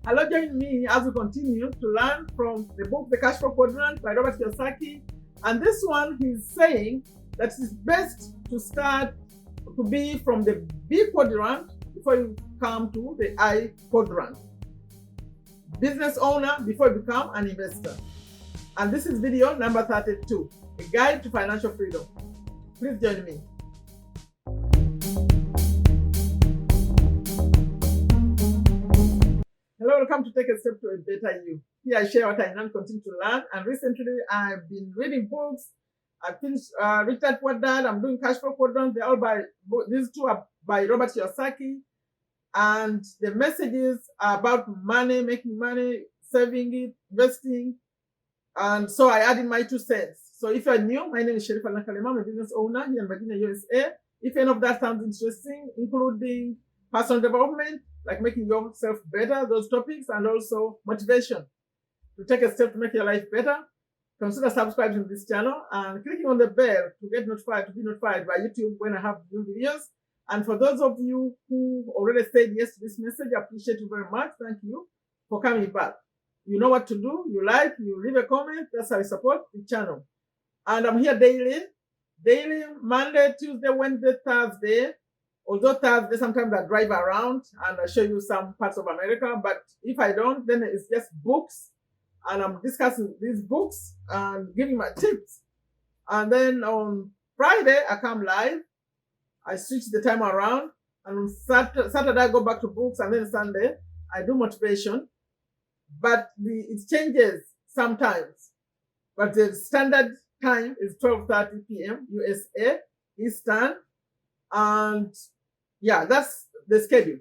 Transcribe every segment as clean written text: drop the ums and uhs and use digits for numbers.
Hello, join me as we continue to learn from the book The Cashflow Quadrant by Robert Kiyosaki. And this one, he's saying that it's best to start to be from the B quadrant before you come to the I quadrant. Business owner before you become an investor. And this is video number 32, a guide to financial freedom. Please join me. Hello, welcome to Take a Step to a Better You. Here I share what I learn, continue to learn. And recently I've been reading books. I finished Rich Dad Poor Dad. I'm doing Cashflow Quadrant. They're all these two are by Robert Kiyosaki. And the messages are about money, making money, saving it, investing. And so I added my 2 cents. So if you're new, my name is Sherifa Nakalema. I'm a business owner here in Virginia, USA. If any of that sounds interesting, including personal development, like making yourself better, those topics, and also motivation to take a step to make your life better, consider subscribing to this channel and clicking on the bell to be notified by YouTube when I have new videos. And for those of you who already said yes to this message, I appreciate you very much. Thank you for coming back. You know what to do. You leave a comment. That's how you support the channel. And I'm here daily, Monday, Tuesday, Wednesday, Thursday. Although Thursday, sometimes I drive around and I show you some parts of America. But if I don't, then it's just books. And I'm discussing these books and giving my tips. And then on Friday, I come live. I switch the time around. And on Saturday, I go back to books. And then Sunday, I do motivation. But it changes sometimes. But the standard time is 12:30 p.m. USA Eastern. And yeah, that's the schedule.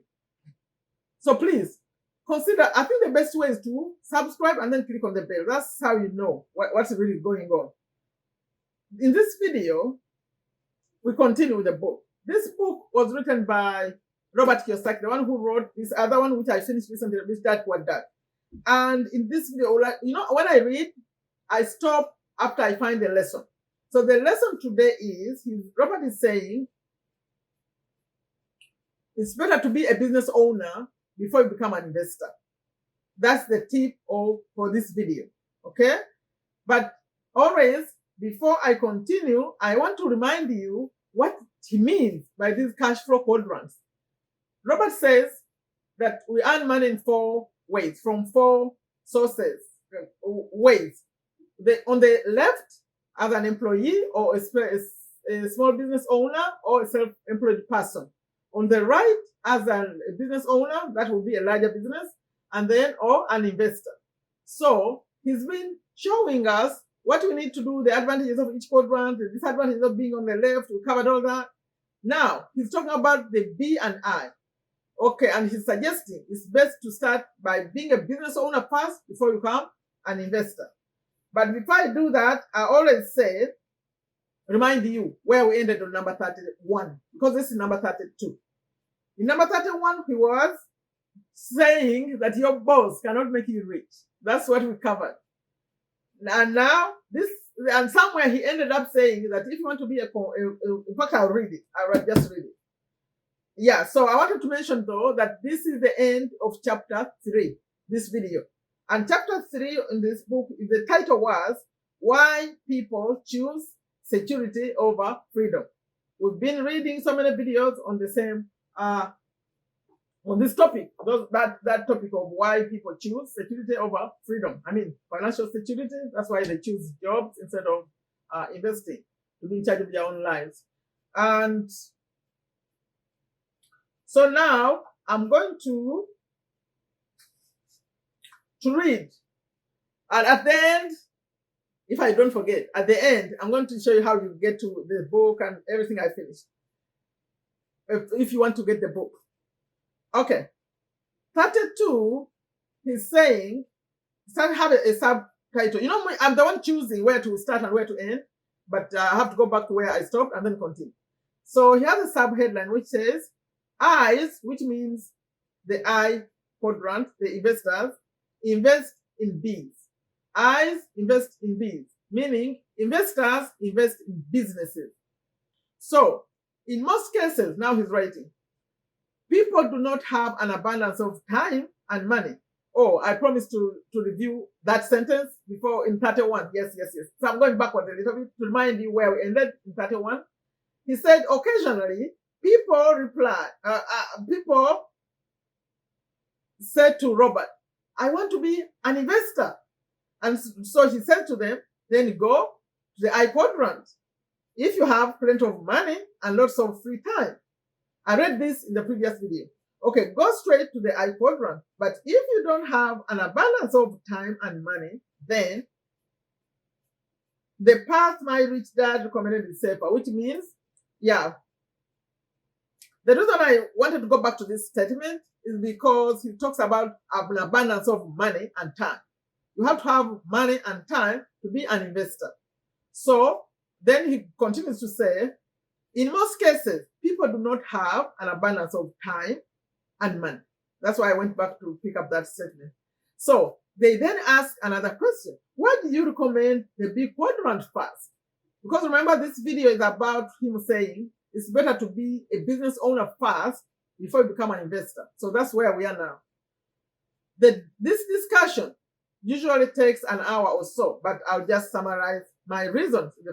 So please consider, I think the best way is to subscribe and then click on the bell. That's how you know what's really going on. In this video, we continue with the book. This book was written by Robert Kiyosaki, the one who wrote this other one, which I finished recently, Rich Dad Poor Dad. And in this video, when I read, I stop after I find the lesson. So the lesson today is, Robert is saying, it's better to be a business owner before you become an investor. That's the tip for this video, okay? But always, before I continue, I want to remind you what he means by these cash flow quadrants. Robert says that we earn money in 4 ways, from 4 sources, ways. On the left, as an employee or a small business owner or a self-employed person. On the right, as a business owner, that will be a larger business, and then, or an investor. So he's been showing us what we need to do, the advantages of each quadrant, the disadvantages of being on the left. We covered all that. Now, he's talking about the B and I. Okay, and he's suggesting it's best to start by being a business owner first before you become an investor. But before I do that, I always say, remind you where we ended on number 31, because this is number 32. In number 31, he was saying that your boss cannot make you rich. That's what we covered. And now, and somewhere he ended up saying that if you want to be in fact, I'll read it. I'll just read it. Yeah, so I wanted to mention, though, that this is the end of chapter 3, this video. And chapter 3 in this book, the title was, Why People Choose Security Over Freedom. We've been reading so many videos on the same, on this topic, that topic of why people choose security over freedom. I mean, financial security, that's why they choose jobs instead of investing, to be in charge of their own lives. And so now I'm going to read. And at the end, if I don't forget, at the end, I'm going to show you how you get to the book and everything I finished. If you want to get the book. Okay. 32, he's saying, have a subtitle. You know, I'm the one choosing where to start and where to end, but I have to go back to where I stopped and then continue. So he has a subheadline which says, I's, which means the I quadrant, the investors, invest in B's. I's invest in B's, meaning investors invest in businesses. So, in most cases, now he's writing, people do not have an abundance of time and money. Oh, I promised to review that sentence before in 31. Yes. So I'm going backwards a little bit to remind you where we ended in 31. He said, occasionally, people said to Robert, I want to be an investor. And so he said to them, then go to the I quadrant. If you have plenty of money and lots of free time. I read this in the previous video. Okay, go straight to the I quadrant. But if you don't have an abundance of time and money, then the path my rich dad recommended is safer, which means, yeah. The reason I wanted to go back to this statement is because he talks about an abundance of money and time. You have to have money and time to be an investor. So then he continues to say, in most cases, people do not have an abundance of time and money. That's why I went back to pick up that statement. So they then ask another question. Why do you recommend the B quadrant first? Because remember, this video is about him saying it's better to be a business owner first before you become an investor. So that's where we are now. This discussion usually takes an hour or so, but I'll just summarize my reasons in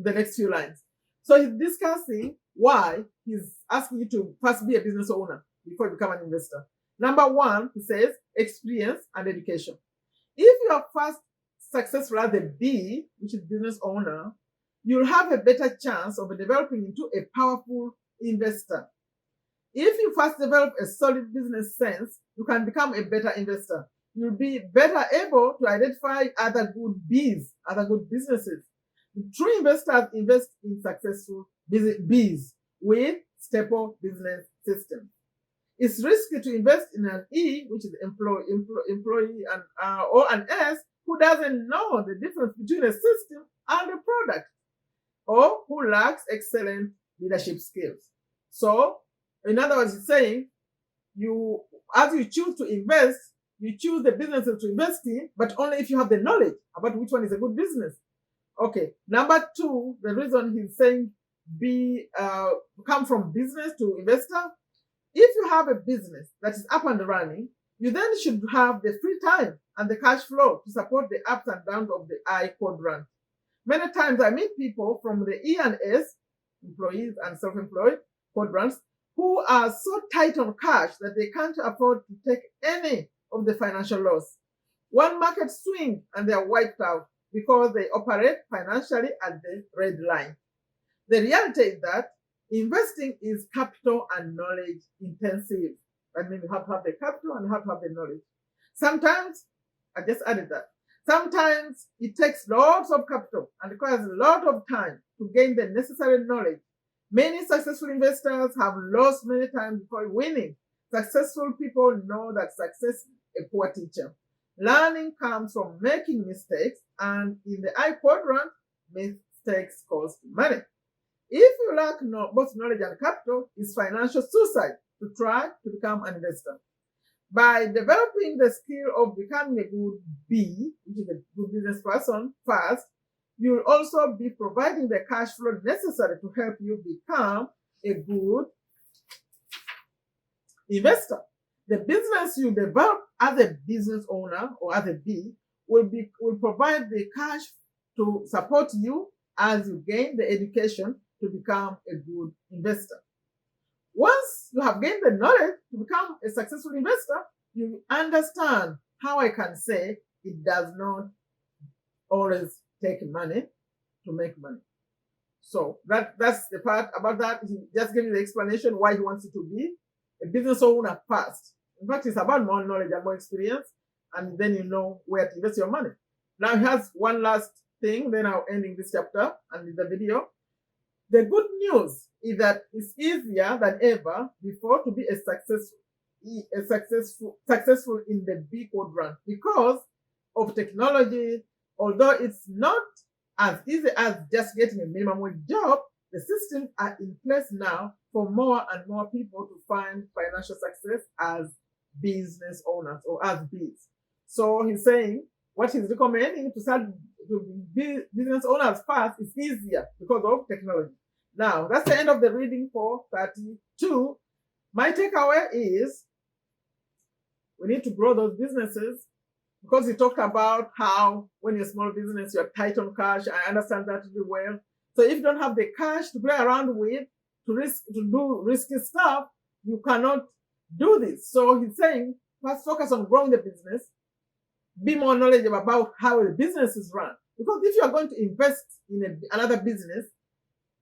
the next few lines. So he's discussing why he's asking you to first be a business owner before you become an investor. Number one, he says, experience and education. If you are first successful as a B, which is business owner, you'll have a better chance of developing into a powerful investor. If you first develop a solid business sense, you can become a better investor. You'll be better able to identify other good Bs, other good businesses. True investors invest in successful Bs with stable business systems. It's risky to invest in an E, which is employee, or an S, who doesn't know the difference between a system and a product, or who lacks excellent leadership skills. So, in other words, he's saying, as you choose to invest, you choose the businesses to invest in, but only if you have the knowledge about which one is a good business. Okay, number two, the reason he's saying come from business to investor. If you have a business that is up and running, you then should have the free time and the cash flow to support the ups and downs of the I quadrant. Many times I meet people from the E and S, employees and self-employed quadrants, who are so tight on cash that they can't afford to take any of the financial loss. One market swing and they are wiped out because they operate financially at the red line. The reality is that investing is capital and knowledge intensive. That means you have to have the capital and you have to have the knowledge. Sometimes, I just added that, sometimes it takes lots of capital and requires a lot of time to gain the necessary knowledge. Many successful investors have lost many times before winning. Successful people know that success is a poor teacher. Learning comes from making mistakes, and in the I quadrant, mistakes cost money. If you lack both knowledge and capital, it's financial suicide to try to become an investor. By developing the skill of becoming a good B, which is a good business person, first, you'll also be providing the cash flow necessary to help you become a good investor. The business you develop as a business owner or as a B will provide the cash to support you as you gain the education to become a good investor. Once you have gained the knowledge to become a successful investor, you understand how I can say it does not always take money to make money. So that's the part about that. He just gave you the explanation why he wants you to be a business owner first. In fact, it's about more knowledge and more experience, and then you know where to invest your money. Now he has one last thing, then I'll end in this chapter and in the video. The good news is that it's easier than ever before to be successful in the B quadrant because of technology. Although it's not as easy as just getting a minimum wage job, the systems are in place now for more and more people to find financial success as business owners or as Bs. So he's saying what he's recommending to start to be business owners fast is easier because of technology. Now, that's the end of the reading for 32. My takeaway is We need to grow those businesses because he talked about how when you're a small business, you're tight on cash. I understand that really well. So if you don't have the cash to play around with, to do risky stuff, you cannot do this. So he's saying, first focus on growing the business, be more knowledgeable about how the business is run. Because if you are going to invest in another business,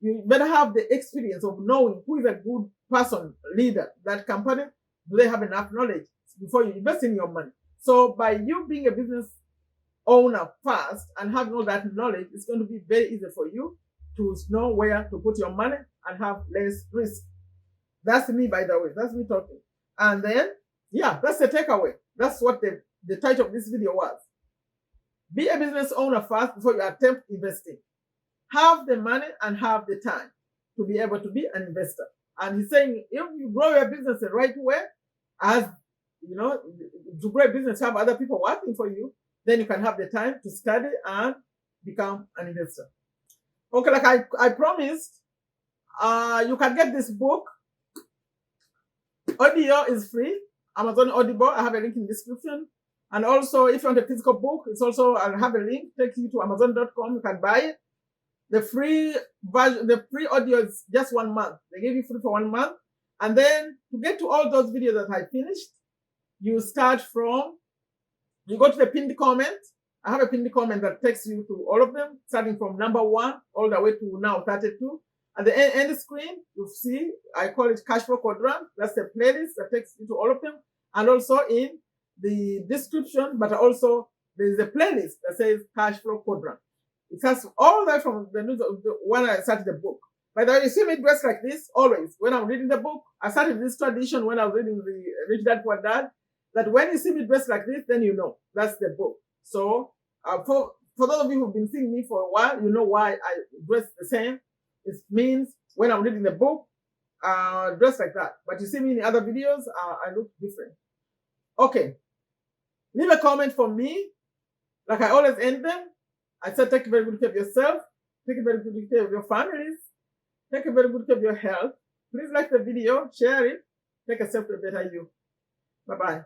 you better have the experience of knowing who is a good person, leader, that company. Do they have enough knowledge before you invest in your money? So by you being a business owner first and having all that knowledge, it's going to be very easy for you to know where to put your money and have less risk. That's me, by the way. That's me talking. And then, yeah, that's the takeaway. That's what the title of this video was. Be a business owner first before you attempt investing. Have the money and have the time to be able to be an investor. And he's saying, if you grow your business the right way, as you know, to grow a business, have other people working for you, then you can have the time to study and become an investor. Okay, like I promised, you can get this book. Audio is free. Amazon Audible. I have a link in the description. And also, if you want a physical book, it's also, I'll have a link, take you to Amazon.com. You can buy it. The free version, the free audio is just 1 month. They give you free for 1 month. And then to get to all those videos that I finished, you go to the pinned comment. I have a pinned comment that takes you to all of them, starting from number 1 all the way to now 32. At the end screen, you'll see, I call it Cashflow Quadrant. That's the playlist that takes you to all of them. And also in the description, but also there's a playlist that says Cashflow Quadrant. It has all that from the news of when I started the book. By the way, you see me dressed like this always. When I'm reading the book, I started this tradition when I was reading the Rich Dad Poor Dad, that when you see me dressed like this, then you know that's the book. So for those of you who've been seeing me for a while, you know why I dress the same. It means when I'm reading the book, dress like that. But you see me in other videos, I look different. Okay. Leave a comment for me. Like I always end them. I said take very good care of yourself. Take very good care of your families. Take very good care of your health. Please like the video, share it. Take a step to a better you. Bye-bye.